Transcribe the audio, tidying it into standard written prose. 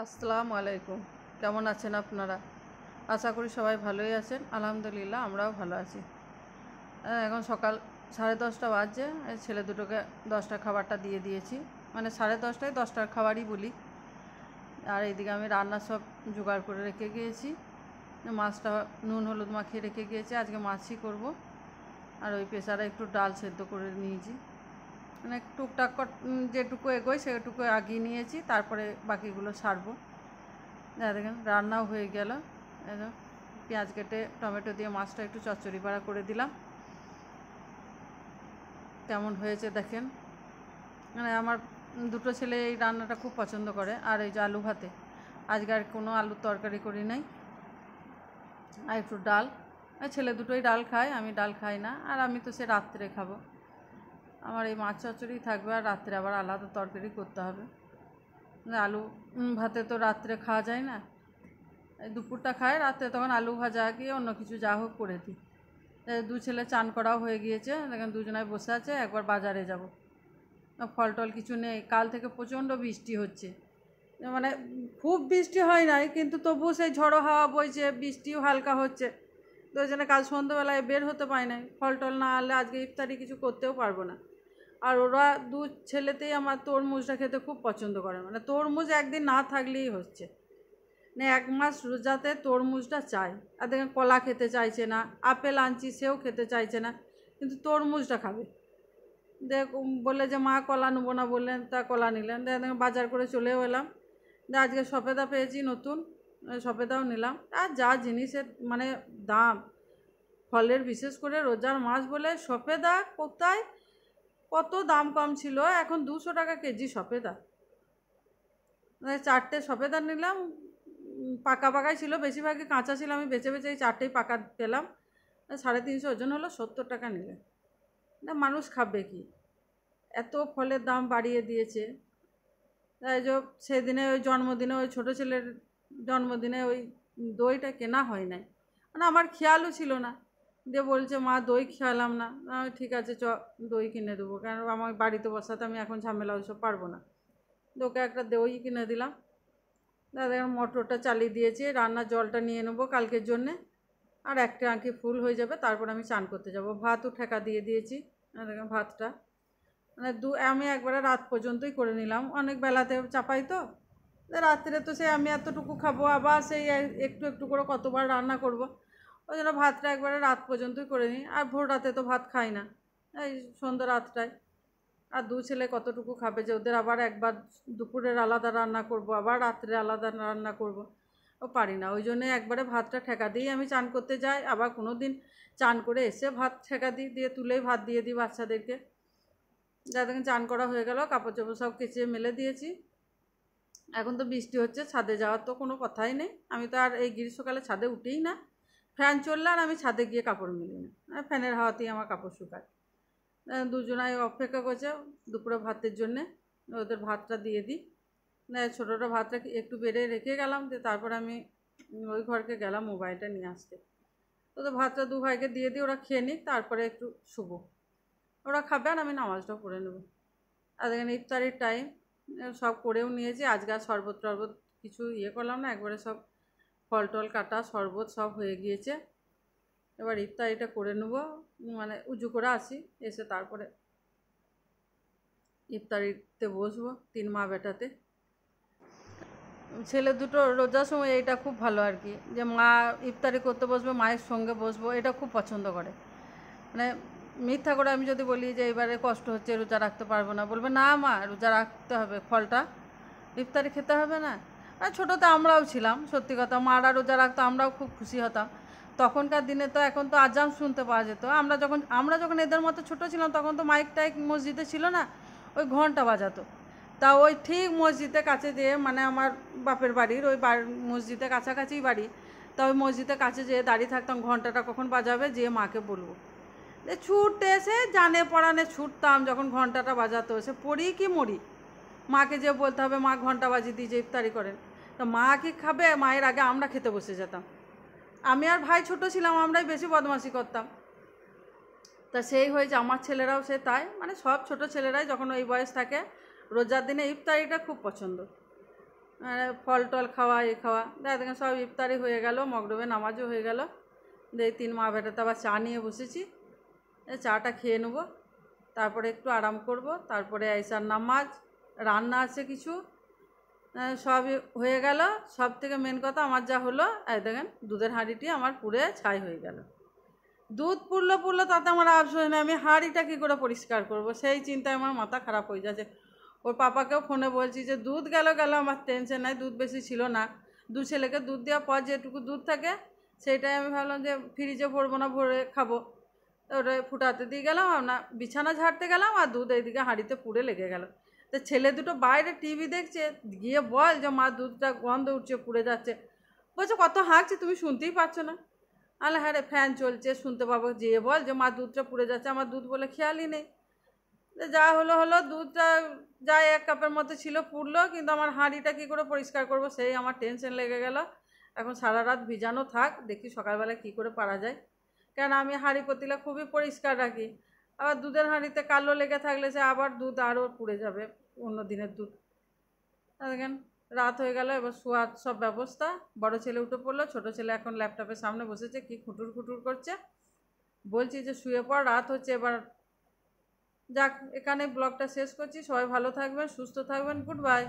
আসসালামু আলাইকুম। কেমন আছেন আপনারা? আশা করি সবাই ভালোই আছেন। আলহামদুলিল্লাহ আমরাও ভালো আছি। এখন সকাল 10:30 বাজছে। ছেলে দুটোকে 10টার খাবারটা দিয়ে দিয়েছি, মানে 10:30টায় 10টার খাবারই বলি। আর এইদিকে আমি রান্নার সব জোগাড় করে রেখে গিয়েছি। মাছটা নুন হলুদ মাখিয়ে রেখে গিয়েছি, আজকে মাছই করব। আর ওই প্রেসারে একটু ডাল সেদ্ধ করে নিয়েছি, মানে টুকটাক যেটুকু এগোয় সেটুকু আগিয়ে নিয়েছি, তারপরে বাকিগুলো সারবো। দেখেন রান্নাও হয়ে গেল। পেঁয়াজ কেটে টমেটো দিয়ে মাছটা একটু চচ্চড়ি পাড়া করে দিলাম। কেমন হয়েছে দেখেন। মানে আমার দুটো ছেলে এই রান্নাটা খুব পছন্দ করে। আর এই যে আলু ভাতে, আজকে আর কোনো আলুর তরকারি করি নাই। আর একটু ডাল, ছেলে দুটোই ডাল খায়, আমি ডাল খাই না। আর আমি তো সে রাত্রে খাবো, আমার এই মাছ চচ্চড়ি থাকবে। আর রাত্রে আবার আলাদা তরকারি করতে হবে। আলু ভাতে তো রাত্রে খাওয়া যায় না, দুপুরটা খায়, রাতে তখন আলু ভাজা কি অন্য কিছু যা হোক করে দিই। দু ছেলে চান করাও হয়ে গিয়েছে, দেখেন দুজনায় বসে আছে। একবার বাজারে যাব, ফল টল কিছু নেই। কাল থেকে প্রচণ্ড বৃষ্টি হচ্ছে, মানে খুব বৃষ্টি হয় নাই, কিন্তু তবুও সেই ঝড়ো হাওয়া বইছে, বৃষ্টিও হালকা হচ্ছে। তো ওই জন্য কাল সন্ধ্যেবেলায় বের হতে পারি নাই। ফল টল না আনলে আজকে ইফতারি কিছু করতেও পারবো না। আর ওরা দু ছেলেতেই আমার তরমুজটা খেতে খুব পছন্দ করে, মানে তরমুজ একদিন না থাকলেই হচ্ছে। মানে 1 মাস রোজাতে তরমুজটা চাই। আর দেখেন কলা খেতে চাইছে না, আপেল আনছি সেও খেতে চাইছে না, কিন্তু তরমুজটা খাবে। দেখ বললে যে মা কলা নেবো না, বললেন তা কলা নিলেন। দেখেন বাজার করে চলেও এলাম। আজকে সফেদা পেয়েছি নতুন, সফেদাও নিলাম। আর যা জিনিসের মানে দাম ফলের, বিশেষ করে রোজার মাস বলে সফেদা কোথায় কত দাম কম ছিল, এখন 200 টাকা কেজি সফেদা। 4টে সফেদা নিলাম, পাকা পাকাই ছিল, বেশিরভাগই কাঁচা ছিল। আমি বেছে বেছে এই 4টেই পাকা পেলাম। 350 ওজন হলো, 70 টাকা নিলে। না মানুষ খাবে কি, এত ফলের দাম বাড়িয়ে দিয়েছে। তাই যে সেদিনে ওই জন্মদিনে, ওই ছোটো ছেলের জন্মদিনে ওই দইটা কেনা হয় নাই, মানে আমার খেয়ালও ছিল না। দিয়ে বলছে মা দই খেয়ালাম না। ঠিক আছে চ দই কিনে দেবো, কারণ আমার বাড়িতে বসাতে আমি এখন ঝামেলা ওইসব পারবো না। ওকে একটা দই কিনে দিলাম। দাদা মটরটা চালিয়ে দিয়েছি, রান্নার জলটা নিয়ে নেবো কালকের জন্যে। আর একটা আঁকি ফুল হয়ে যাবে, তারপর আমি চান করতে যাব। ভাতও ঠেকা দিয়ে দিয়েছি। দেখেন ভাতটা মানে আমি একবারে রাত পর্যন্তই করে নিলাম, অনেক বেলাতে চাপাই তো। রাত্রে তো সে আমি এতটুকু খাবো, আবার সেই একটু একটু করে কতবার রান্না করব। ওই জন্য ভাতটা একবারে রাত পর্যন্তই করে নিই। আর ভোর রাতে তো ভাত খাই না, এই সন্ধ্যা রাতটায়। আর দু ছেলে কতটুকু খাবে, যে ওদের আবার একবার দুপুরের আলাদা রান্না করব, আবার রাত্রে আলাদা রান্না করব, ও পারি না। ওই জন্যে একবারে ভাতটা ঠেকা দিয়েই আমি চান করতে যাই। আবার কোনো দিন চান করে এসে ভাত ঠেকা দিই, দিয়ে তুলেই ভাত দিয়ে দিই বাচ্চাদেরকে। যাদের চান করা হয়ে গেল, কাপড় চোপড় সব কেচে মেলে দিয়েছি। এখন তো বৃষ্টি হচ্ছে, ছাদে যাওয়ার তো কোনো কথাই নেই। আমি তো আর এই গ্রীষ্মকালে ছাদে উঠেই না। ফ্যান চললে আর আমি ছাদে গিয়ে কাপড় মেলি না, ফ্যানের হাওয়াতেই আমার কাপড় শুকায়। দুজনাই অপেক্ষা করছে দুপুরে ভাতের জন্যে, ওদের ভাতটা দিয়ে দিই। ছোটোটা ভাতটা একটু বেড়ে রেখে গেলাম, যে তারপর আমি ওই ঘরকে গেলাম মোবাইলটা নিয়ে আসতে। ওদের ভাতটা দু ভাইকে দিয়ে দিই, ওরা খেয়ে নিক, তারপরে একটু শুবো। ওরা খাবে আর আমি নামাজটা পড়ে নেবো। আর এখানে ইফতারির টাইম, সব করেও নিয়েছি। আজকে আর শরবত টরবত কিছু করলাম না, একবারে সব ফল টল কাটা শরবত সব হয়ে গিয়েছে। এবার ইফতারিটা করে নেবো, মানে উজু করে আসি, এসে তারপরে ইফতারিতে বসবো 3 মা বেটাতে। ছেলে দুটো রোজার সময় এইটা খুব ভালো আর কি, যে মা ইফতারি করতে বসবে, মায়ের সঙ্গে বসবো, এটা খুব পছন্দ করে। মানে মিথ্যা করে আমি যদি বলি যে এবারে কষ্ট হচ্ছে, রোজা রাখতে পারবো না, বলবে না মা রোজা রাখতে হবে, ফলটা ইফতারি খেতে হবে না। আর ছোটোতে আমরাও ছিলাম, সত্যি কথা, মারা রোজা রাখতো, আমরাও খুব খুশি হতাম। তখনকার দিনে তো, এখন তো আজান শুনতে পাওয়া যেত। আমরা যখন এদের মতো ছোটো ছিলাম, তখন তো মাইক টাইক মসজিদে ছিল না, ওই ঘন্টা বাজাতো। তা ওই ঠিক মসজিদের কাছে যেয়ে, মানে আমার বাপের বাড়ির ওই মসজিদের কাছাকাছি বাড়ি, তা ওই মসজিদের কাছে যেয়ে দাঁড়িয়ে থাকতাম, ঘন্টাটা কখন বাজাবে, যেয়ে মাকে বলবো। ছুটতে এসে জানে পড়ানে ছুটতাম, যখন ঘন্টাটা বাজাতো, সে পড়ি কি মরি, মাকে যে বলতে হবে মা ঘন্টা বাজিয়ে দিয়ে যে ইফতারি করেন। তা মা কি খাবে, মায়ের আগে আমরা খেতে বসে যেতাম। আমি আর ভাই ছোট ছিলাম, আমরাই বেশি বদমাশি করতাম। তা সেই হয়েছে, আমার ছেলেরাও সে তাই, মানে সব ছোট ছেলেরাই যখন ওই বয়স থাকে, রোজার দিনে ইফতারিটা খুব পছন্দ। ফল টল খাওয়া খাওয়া দেখেন সব ইফতারি হয়ে গেল, মগরবে নামাজও হয়ে গেল। এই 3 মা বেটাতে আবার চা নিয়ে বসেছি, চাটা খেয়ে নেবো, তারপরে একটু আরাম করব, তারপরে আইসার নামাজ, রান্না আছে কিছু, সবই হয়ে গেল। সব থেকে মেন কথা আমার যা হলো, দেখেন দুধের হাঁড়িটি আমার পুড়ে ছাই হয়ে গেল। দুধ পুড়লো তাতে আমার আফসোস নেই, আমি হাঁড়িটা কী করে পরিষ্কার করব সেই চিন্তায় আমার মাথা খারাপ হয়ে যাচ্ছে। ওর পাপাকেও ফোনে বলছি যে দুধ গেল আমার টেনশন নাই, দুধ বেশি ছিল না, 2 ছেলেকে দুধ দেওয়ার পর যেটুকু দুধ থাকে সেইটাই আমি ভাবলাম যে ফ্রিজে ভরবো না, ভরে খাবো। ওটা ফুটাতে দিয়ে গেলাম, না বিছানা ঝাড়তে গেলাম আর দুধ এইদিকে হাঁড়িতে পুড়ে লেগে গেল। তো ছেলে দুটো বাইরে টিভি দেখছে, গিয়ে বল যে মা দুধটা গন্ধ উঠছে, পুড়ে যাচ্ছে। বলছে কত হাঁকছি তুমি শুনতেই পাচ্ছ না? আলে হ্যাঁ রে, ফ্যান চলছে শুনতে পাবো, যেয়ে বল যে মা দুধটা পুড়ে যাচ্ছে। আমার দুধ বলে খেয়ালই নেই। যা হলো দুধটা যা 1 কাপের মতো ছিল পুড়লো, কিন্তু আমার হাঁড়িটা কী করে পরিষ্কার করব সেই আমার টেনশন লেগে গেল। এখন সারা রাত ভিজানো থাক, দেখি সকালবেলা কী করে পারা যায়। কেন আমি হাঁড়ি পাতিলা খুবই পরিষ্কার রাখি, আবার দুধের হাঁড়িতে কালো লেগে থাকলে সে আবার দুধ আরও পুড়ে যাবে, অন্য দিনের দুধ। দেখেন রাত হয়ে গেল, এবার শোয়ার সব ব্যবস্থা। বড় ছেলে উঠে পড়লো, ছোট ছেলে এখন ল্যাপটপের সামনে বসেছে, কি খুটুর খুটুর করছে। বলছি যে শুয়ে পড়, রাত হচ্ছে এবার। যাক, এখানে ব্লগটা শেষ করছি। সবাই ভালো থাকবেন, সুস্থ থাকবেন, গুড বাই।